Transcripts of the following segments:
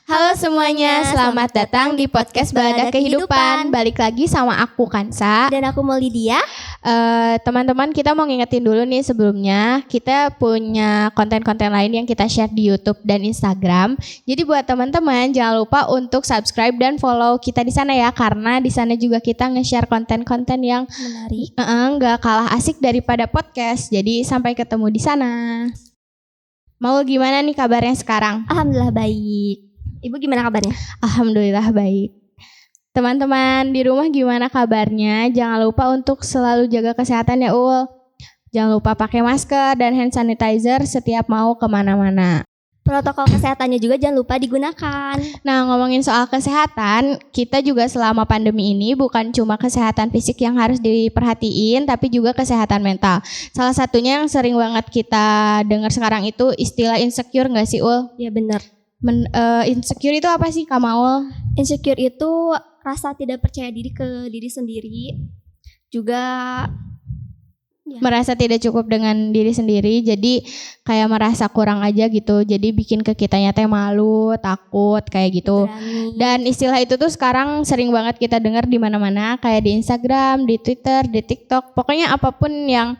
Halo semuanya, selamat datang di podcast Balada Kehidupan. Balik lagi sama aku Kansa. Dan aku Lydia. Teman-teman, kita mau ngingetin dulu nih sebelumnya, kita punya konten-konten lain yang kita share di YouTube dan Instagram. Jadi buat teman-teman jangan lupa untuk subscribe dan follow kita di sana ya, karena di sana juga kita nge-share konten-konten yang menarik, nggak kalah asik daripada podcast. Jadi sampai ketemu di sana. Mau gimana nih kabarnya sekarang? Alhamdulillah baik. Ibu gimana kabarnya? Alhamdulillah baik. Teman-teman di rumah gimana kabarnya? Jangan lupa untuk selalu jaga kesehatan ya Ul. Jangan lupa pakai masker dan hand sanitizer setiap mau kemana-mana. Protokol kesehatannya juga jangan lupa digunakan. Nah, ngomongin soal kesehatan, kita juga selama pandemi ini bukan cuma kesehatan fisik yang harus diperhatiin, tapi juga kesehatan mental. Salah satunya yang sering banget kita dengar sekarang itu istilah insecure nggak sih Ul? Ya benar. Insecure itu apa sih Kak Maul? Insecure itu rasa tidak percaya diri ke diri sendiri. Juga merasa tidak cukup dengan diri sendiri, jadi kayak merasa kurang aja gitu. Jadi bikin ke kitanya teh malu, takut kayak gitu. Berani. Dan istilah itu tuh sekarang sering banget kita dengar di mana-mana, kayak di Instagram, di Twitter, di TikTok. Pokoknya apapun yang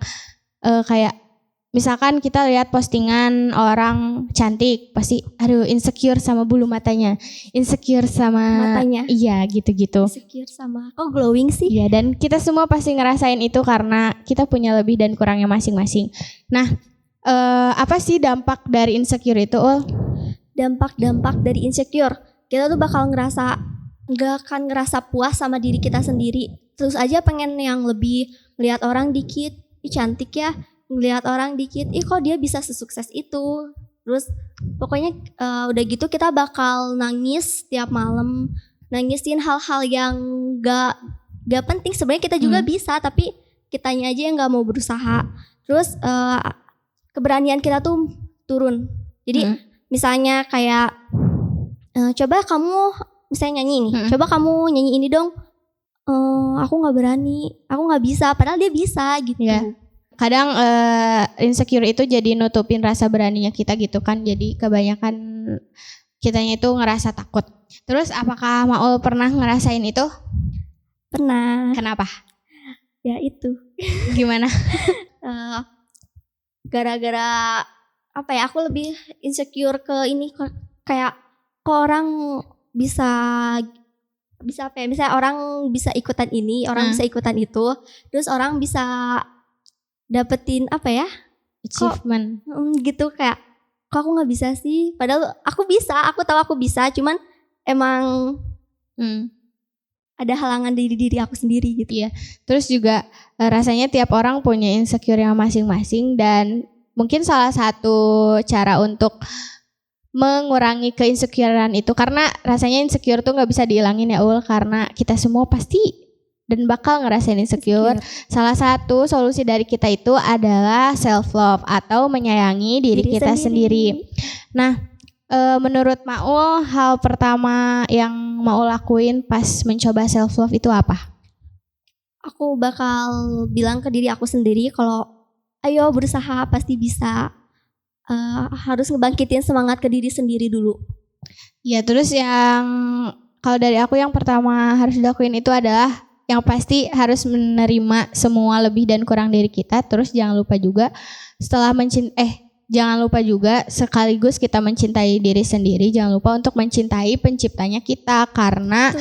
kayak misalkan kita lihat postingan orang cantik, pasti aduh insecure sama bulu matanya, insecure sama matanya. Iya gitu-gitu. Insecure sama kok glowing sih? Iya, dan kita semua pasti ngerasain itu karena kita punya lebih dan kurangnya masing-masing. Nah, apa sih dampak dari insecure itu, Ul? Dampak dari insecure, kita tuh bakal nggak akan ngerasa puas sama diri kita sendiri. Terus aja pengen yang lebih, lihat orang dikit, ih cantik ya. Ngelihat orang dikit, kok dia bisa sesukses itu. Terus pokoknya udah gitu kita bakal nangis tiap malam, nangisin hal-hal yang gak penting. Sebenarnya kita juga bisa, tapi kitanya aja yang gak mau berusaha. Terus keberanian kita tuh turun. Jadi misalnya kayak coba kamu misalnya nyanyi nih, coba kamu nyanyi ini dong. Aku gak berani, aku gak bisa, padahal dia bisa gitu. Yeah. Kadang insecure itu jadi nutupin rasa beraninya kita gitu kan. Jadi kebanyakan kitanya itu ngerasa takut. Terus apakah Maul pernah ngerasain itu? Pernah. Kenapa? Ya itu. Gimana? Gara-gara apa ya, aku lebih insecure ke ini, kayak kok orang bisa apa ya, misalnya orang bisa ikutan ini, orang bisa ikutan itu, terus orang bisa dapetin apa ya, achievement gitu, kayak kok aku nggak bisa sih, padahal aku bisa, aku tahu aku bisa, cuman emang ada halangan dari diri aku sendiri gitu ya. Terus juga rasanya tiap orang punya insecure yang masing-masing, dan mungkin salah satu cara untuk mengurangi keinsecurean itu, karena rasanya insecure tuh nggak bisa dihilangin ya Ul, karena kita semua pasti dan bakal ngerasain insecure. Salah satu solusi dari kita itu adalah self love atau menyayangi diri kita sendiri. Nah, menurut Maul, hal pertama yang Maul lakuin pas mencoba self love itu apa? Aku bakal bilang ke diri aku sendiri kalau ayo berusaha, pasti bisa. Harus ngebangkitin semangat ke diri sendiri dulu. Ya, terus yang kalau dari aku yang pertama harus dilakuin itu adalah yang pasti harus menerima semua lebih dan kurang diri kita. Terus jangan lupa juga jangan lupa juga sekaligus kita mencintai diri sendiri. Jangan lupa untuk mencintai penciptanya kita, karena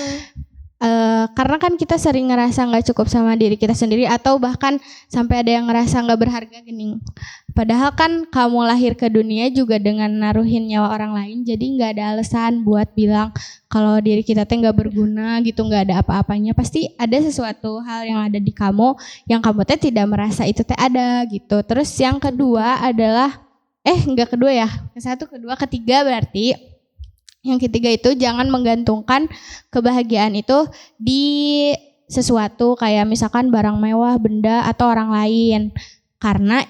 kan kita sering ngerasa nggak cukup sama diri kita sendiri, atau bahkan sampai ada yang ngerasa nggak berharga gini. Padahal kan kamu lahir ke dunia juga dengan naruhin nyawa orang lain, jadi nggak ada alasan buat bilang kalau diri kita teh nggak berguna gitu, nggak ada apa-apanya. Pasti ada sesuatu hal yang ada di kamu yang kamu teh tidak merasa itu teh ada gitu. Terus yang kedua adalah ketiga berarti. Yang ketiga itu jangan menggantungkan kebahagiaan itu di sesuatu kayak misalkan barang mewah, benda, atau orang lain. Karena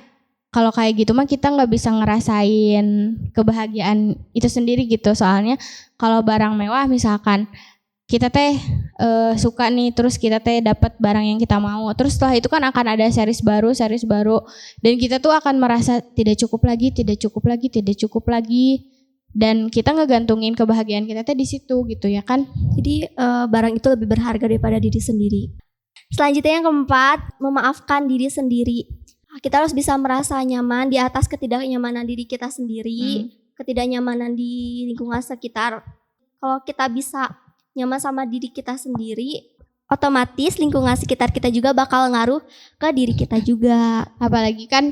kalau kayak gitu mah kita nggak bisa ngerasain kebahagiaan itu sendiri gitu. Soalnya kalau barang mewah misalkan kita teh suka nih, terus kita teh dapat barang yang kita mau, terus setelah itu kan akan ada series baru, dan kita tuh akan merasa tidak cukup lagi. dan kita ngegantungin kebahagiaan kita teh di situ gitu ya kan. Jadi barang itu lebih berharga daripada diri sendiri. Selanjutnya yang keempat, memaafkan diri sendiri. Kita harus bisa merasa nyaman di atas ketidaknyamanan diri kita sendiri, ketidaknyamanan di lingkungan sekitar. Kalau kita bisa nyaman sama diri kita sendiri, otomatis lingkungan sekitar kita juga bakal ngaruh ke diri kita juga. Apalagi kan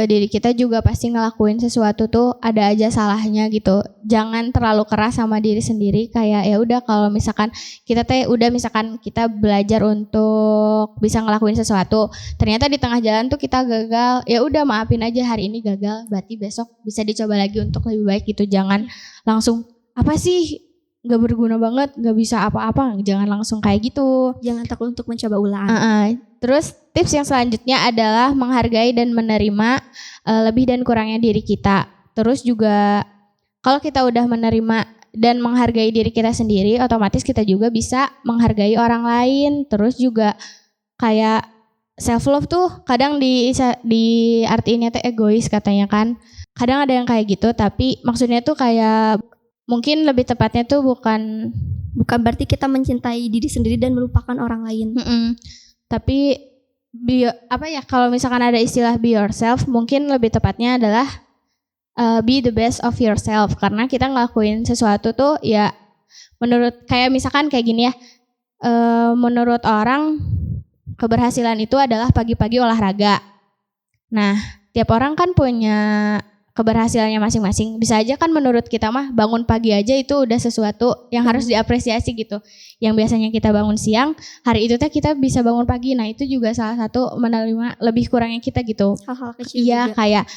diri kita juga pasti ngelakuin sesuatu tuh ada aja salahnya gitu. Jangan terlalu keras sama diri sendiri, kayak ya udah kalau misalkan kita misalkan kita belajar untuk bisa ngelakuin sesuatu, ternyata di tengah jalan tuh kita gagal, ya udah maafin aja, hari ini gagal, berarti besok bisa dicoba lagi untuk lebih baik gitu. Jangan langsung apa sih gak berguna banget, gak bisa apa-apa, jangan langsung kayak gitu. Jangan takut untuk mencoba ulang. Terus tips yang selanjutnya adalah menghargai dan menerima lebih dan kurangnya diri kita. Terus juga kalau kita udah menerima dan menghargai diri kita sendiri, otomatis kita juga bisa menghargai orang lain. Terus juga kayak self love tuh kadang di artinya tuh egois katanya kan. Kadang ada yang kayak gitu, tapi maksudnya tuh kayak mungkin lebih tepatnya tuh bukan berarti kita mencintai diri sendiri dan melupakan orang lain. Tapi kalau misalkan ada istilah be yourself, mungkin lebih tepatnya adalah be the best of yourself, karena kita ngelakuin sesuatu tuh ya menurut kayak misalkan kayak gini ya, menurut orang keberhasilan itu adalah pagi-pagi olahraga. Nah, tiap orang kan punya keberhasilannya masing-masing. Bisa aja kan menurut kita mah bangun pagi aja itu udah sesuatu yang harus diapresiasi gitu. Yang biasanya kita bangun siang, hari itu teh kita bisa bangun pagi. Nah, itu juga salah satu menerima lebih kurangnya kita gitu. Hal-hal kecil iya, juga. Kayak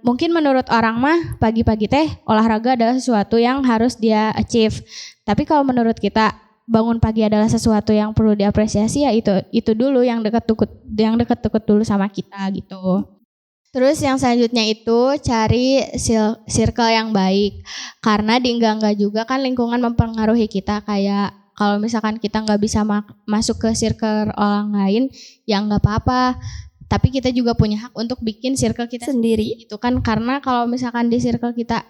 mungkin menurut orang mah pagi-pagi teh olahraga adalah sesuatu yang harus dia achieve. Tapi kalau menurut kita bangun pagi adalah sesuatu yang perlu diapresiasi, ya itu dulu yang dekat-dekat dulu sama kita gitu. Terus yang selanjutnya itu cari circle yang baik, karena di enggak juga kan lingkungan mempengaruhi kita. Kayak kalau misalkan kita nggak bisa masuk ke circle orang lain, ya nggak apa-apa. Tapi kita juga punya hak untuk bikin circle kita sendiri gitu kan. Karena kalau misalkan di circle kita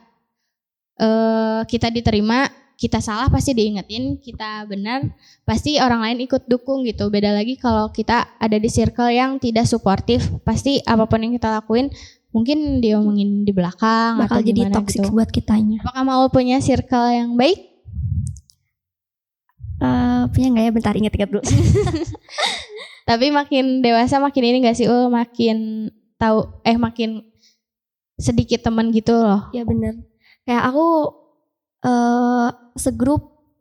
kita diterima, kita salah pasti diingetin, kita benar pasti orang lain ikut dukung gitu. Beda lagi kalau kita ada di circle yang tidak suportif, pasti apapun yang kita lakuin mungkin diomongin di belakang bakal atau jadi gimana toxic gitu. buat kitanya. Apakah mau punya circle yang baik? Punya nggak ya? Bentar, ingat dulu. Tapi makin dewasa makin ini nggak sih, makin tahu makin sedikit teman gitu loh. Ya bener. Kayak aku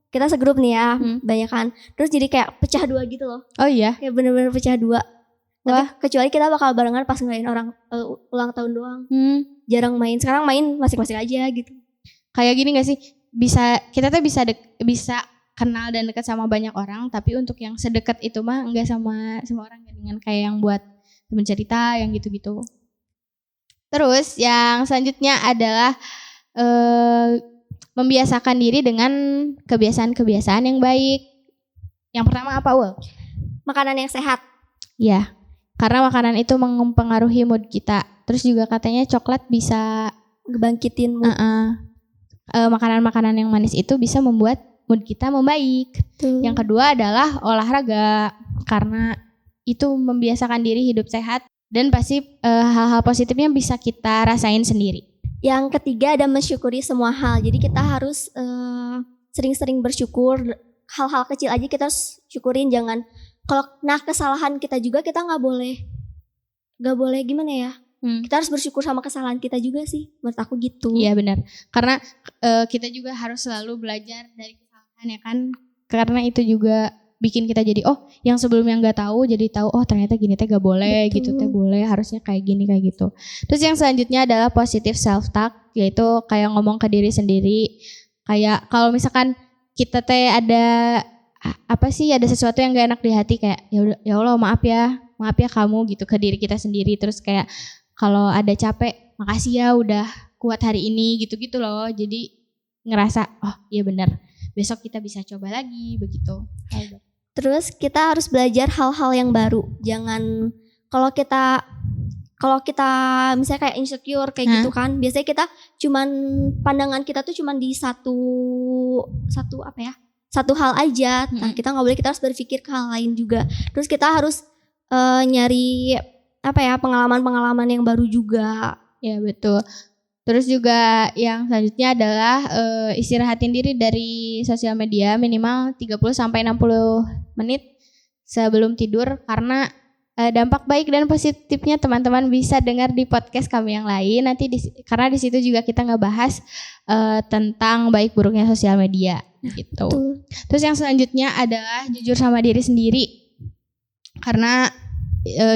kita segrup nih ya, banyak kan. Terus jadi kayak pecah dua gitu loh. Oh iya? Kayak bener-bener pecah dua. Tapi kecuali kita bakal barengan pas ngelain orang ulang tahun doang. Jarang main. Sekarang main masing-masing aja gitu. Kayak gini gak sih? Kita tuh bisa kenal dan dekat sama banyak orang, tapi untuk yang sedekat itu mah enggak sama semua orang, dengan kayak yang buat temen cerita yang gitu-gitu. Terus yang selanjutnya adalah membiasakan diri dengan kebiasaan-kebiasaan yang baik. Yang pertama apa, Ul? Makanan yang sehat. Ya, karena makanan itu mempengaruhi mood kita. Terus juga katanya coklat bisa ngebangkitin mood. Makanan-makanan yang manis itu bisa membuat mood kita membaik. Yang kedua adalah olahraga, karena itu membiasakan diri hidup sehat dan pasti hal-hal positifnya bisa kita rasain sendiri. Yang ketiga ada mensyukuri semua hal. Jadi kita harus sering-sering bersyukur. Hal-hal kecil aja kita harus syukurin. Jangan kesalahan kita juga kita nggak boleh gimana ya? Kita harus bersyukur sama kesalahan kita juga sih. Menurut aku gitu. Iya benar. Karena kita juga harus selalu belajar dari kesalahan ya kan. Karena itu juga bikin kita jadi yang sebelumnya nggak tahu jadi tahu, ternyata gini teh gak boleh. Betul. Gitu teh boleh, harusnya kayak gini kayak gitu. Terus yang selanjutnya adalah positive self talk, yaitu kayak ngomong ke diri sendiri. Kayak kalau misalkan kita teh ada ada sesuatu yang gak enak di hati, kayak ya Allah maaf ya kamu gitu, ke diri kita sendiri. Terus kayak kalau ada capek, makasih ya udah kuat hari ini gitu-gitu loh. Jadi ngerasa iya benar, besok kita bisa coba lagi begitu. Terus kita harus belajar hal-hal yang baru. Jangan kalau kalau kita misalnya kayak insecure kayak gitu kan, biasanya kita cuman pandangan kita tuh cuman di satu hal aja. Nah, kita nggak boleh, kita harus berpikir ke hal lain juga. Terus kita harus nyari pengalaman-pengalaman yang baru juga. Ya betul. Terus juga yang selanjutnya adalah istirahatin diri dari sosial media minimal 30-60 menit sebelum tidur, karena dampak baik dan positifnya teman-teman bisa dengar di podcast kami yang lain nanti karena di situ juga kita ngebahas tentang baik buruknya sosial media gitu. Terus yang selanjutnya adalah jujur sama diri sendiri, karena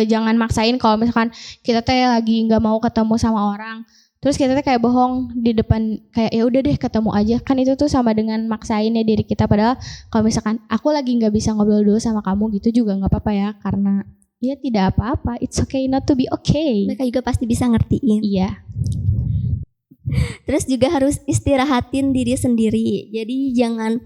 jangan maksain kalau misalkan kita teh lagi nggak mau ketemu sama orang, terus kita tuh kayak bohong di depan, kayak ya udah deh ketemu aja, kan itu tuh sama dengan maksain ya diri kita. Padahal kalau misalkan aku lagi nggak bisa ngobrol dulu sama kamu gitu juga nggak apa-apa ya, karena ya tidak apa-apa, it's okay not to be okay. Mereka juga pasti bisa ngertiin. Iya. Terus juga harus istirahatin diri sendiri. Jadi jangan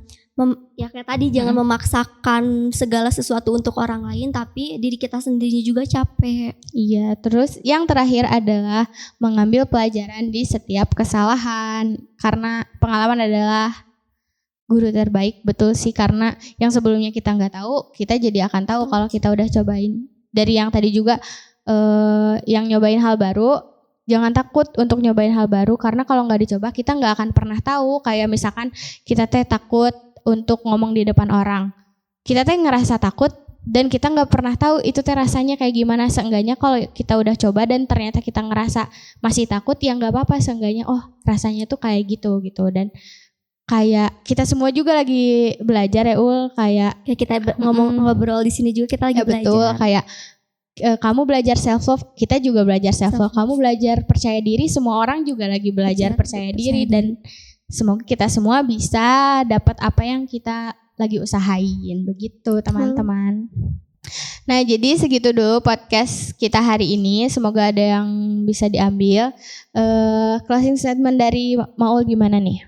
kayak tadi jangan memaksakan segala sesuatu untuk orang lain, tapi diri kita sendiri juga capek. Iya, terus yang terakhir adalah mengambil pelajaran di setiap kesalahan, karena pengalaman adalah guru terbaik. Betul sih, karena yang sebelumnya kita nggak tahu, kita jadi akan tahu kalau kita udah cobain. Dari yang tadi juga yang nyobain hal baru, jangan takut untuk nyobain hal baru, karena kalau nggak dicoba kita nggak akan pernah tahu. Kayak misalkan kita teh takut untuk ngomong di depan orang, kita teh ngerasa takut dan kita nggak pernah tahu itu teh rasanya kayak gimana. Seenggaknya kalau kita udah coba dan ternyata kita ngerasa masih takut, ya nggak apa-apa, seenggaknya oh rasanya tuh kayak gitu. Dan kayak kita semua juga lagi belajar ya Ul, kayak kita ngobrol di sini juga kita lagi belajar. Betul, kayak kamu belajar self love, kita juga belajar self love. Kamu belajar percaya diri, semua orang juga lagi belajar percaya diri. Dan semoga kita semua bisa dapat apa yang kita lagi usahain, begitu teman-teman. Nah, jadi segitu dulu podcast kita hari ini. Semoga ada yang bisa diambil. Closing statement dari Maul gimana nih?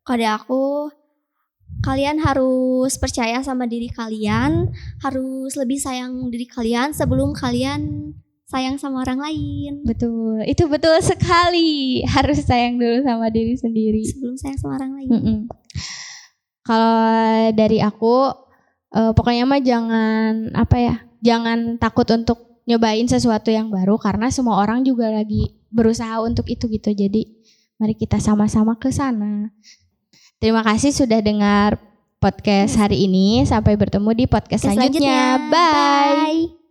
Kalau aku, kalian harus percaya sama diri kalian, harus lebih sayang diri kalian sebelum kalian sayang sama orang lain. Betul, itu betul sekali. Harus sayang dulu sama diri sendiri sebelum sayang sama orang lain. Kalau dari aku, pokoknya mah jangan takut untuk nyobain sesuatu yang baru, karena semua orang juga lagi berusaha untuk itu gitu. Jadi mari kita sama-sama ke sana. Terima kasih sudah dengar podcast hari ini. Sampai bertemu di podcast selanjutnya. Bye.